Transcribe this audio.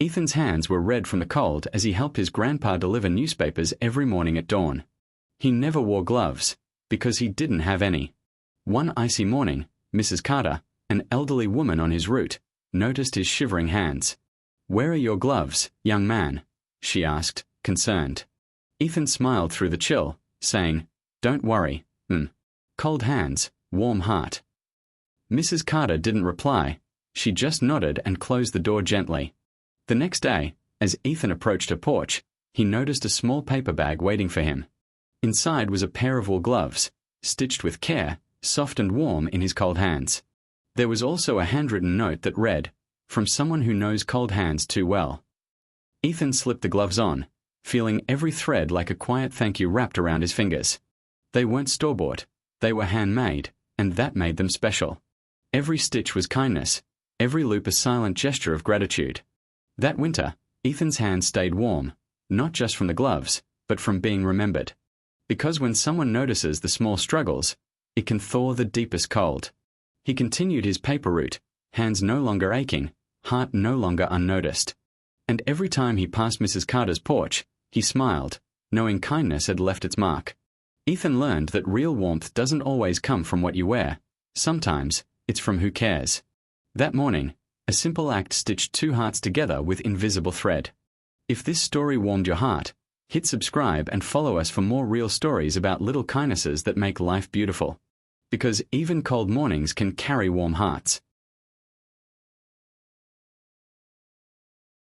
Ethan's hands were red from the cold as he helped his grandpa deliver newspapers every morning at dawn. He never wore gloves, because he didn't have any. One icy morning, Mrs. Carter, an elderly woman on his route, noticed his shivering hands. "Where are your gloves, young man?" she asked, concerned. Ethan smiled through the chill, saying, "Don't worry, cold hands, warm heart." Mrs. Carter didn't reply. She just nodded and closed the door gently. The next day, as Ethan approached her porch, he noticed a small paper bag waiting for him. Inside was a pair of wool gloves, stitched with care, soft and warm in his cold hands. There was also a handwritten note that read, "From someone who knows cold hands too well." Ethan slipped the gloves on, feeling every thread like a quiet thank you wrapped around his fingers. They weren't store-bought, they were handmade, and that made them special. Every stitch was kindness, every loop a silent gesture of gratitude. That winter, Ethan's hands stayed warm, not just from the gloves, but from being remembered. Because when someone notices the small struggles, it can thaw the deepest cold. He continued his paper route, hands no longer aching, heart no longer unnoticed. And every time he passed Mrs. Carter's porch, he smiled, knowing kindness had left its mark. Ethan learned that real warmth doesn't always come from what you wear. Sometimes, it's from who cares. That morning, a simple act stitched two hearts together with invisible thread. If this story warmed your heart, hit subscribe and follow us for more real stories about little kindnesses that make life beautiful. Because even cold mornings can carry warm hearts.